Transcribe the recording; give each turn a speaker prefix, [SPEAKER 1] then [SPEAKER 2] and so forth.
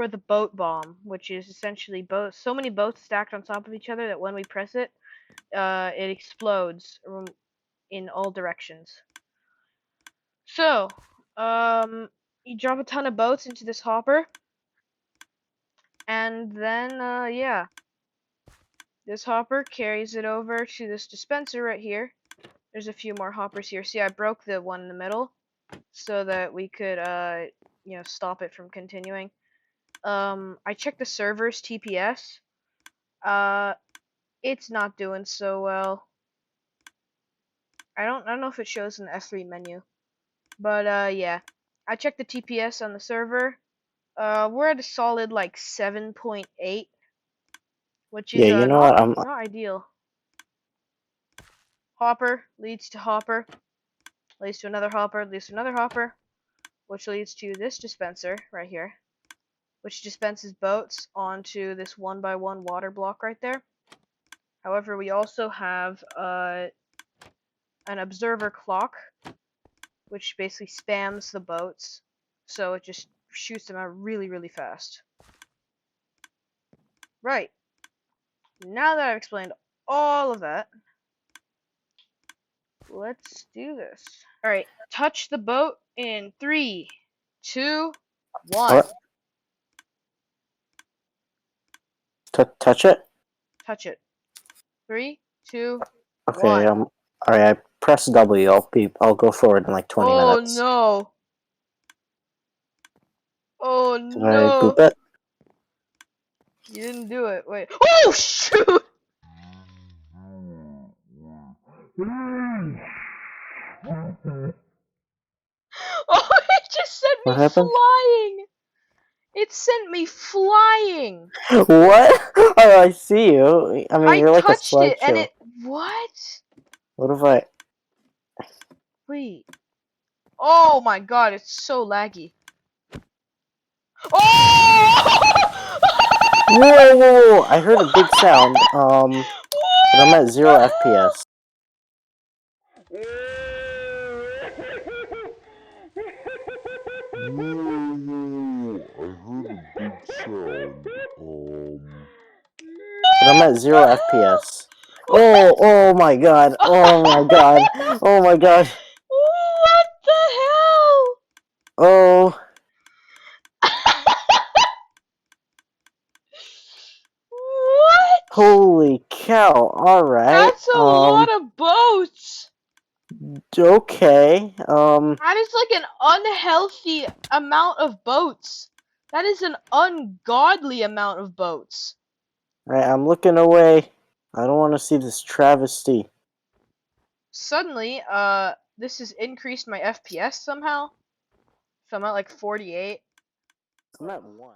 [SPEAKER 1] for the boat bomb, which is essentially so many boats stacked on top of each other that when we press it, it explodes in all directions. So, you drop a ton of boats into this hopper, and then, yeah, this hopper carries it over to this dispenser right here. There's a few more hoppers here. See, I broke the one in the middle so that we could, you know, stop it from continuing. I checked the server's TPS. It's not doing so well. I don't know if it shows in the F3 menu, but yeah, I checked the TPS on the server. We're at a solid like 7.8, which is
[SPEAKER 2] Yeah, you know what?
[SPEAKER 1] not ideal. Hopper leads to hopper, leads to another hopper, leads to another hopper, which leads to this dispenser right here, which dispenses boats onto this 1x1 water block right there. However, we also have an observer clock, which basically spams the boats, so it just shoots them out really, really fast. Right. Now that I've explained all of that, let's do this. Alright, touch the boat in 3, 2, 1.
[SPEAKER 2] What? Touch it?
[SPEAKER 1] Touch it. 3, 2,
[SPEAKER 2] Okay,
[SPEAKER 1] 1.
[SPEAKER 2] alright, I press W. I'll go forward in like 20 minutes.
[SPEAKER 1] Oh no! Oh
[SPEAKER 2] Did I
[SPEAKER 1] no!
[SPEAKER 2] boop it?
[SPEAKER 1] You didn't do it. Wait. Oh shoot! Oh, it just sent me
[SPEAKER 2] What happened?
[SPEAKER 1] flying! It sent me flying!
[SPEAKER 2] What? Oh, I see you. I mean,
[SPEAKER 1] I
[SPEAKER 2] you're like a
[SPEAKER 1] touched it and
[SPEAKER 2] slideshow.
[SPEAKER 1] it. What?
[SPEAKER 2] What if I...
[SPEAKER 1] Wait. Oh my god, it's so laggy. Oh!
[SPEAKER 2] Whoa, whoa, whoa! I heard a big sound. But I'm at 0 FPS. But I'm at 0 FPS. Oh my god. Oh my god. Oh my god.
[SPEAKER 1] What the hell?
[SPEAKER 2] Oh.
[SPEAKER 1] What?
[SPEAKER 2] Holy cow. Alright.
[SPEAKER 1] That's a lot of boats.
[SPEAKER 2] Okay.
[SPEAKER 1] That is like an unhealthy amount of boats. That is an ungodly amount of boats.
[SPEAKER 2] Alright, I'm looking away. I don't want to see this travesty.
[SPEAKER 1] Suddenly, this has increased my FPS somehow. So I'm at like 48.
[SPEAKER 2] I'm at 1.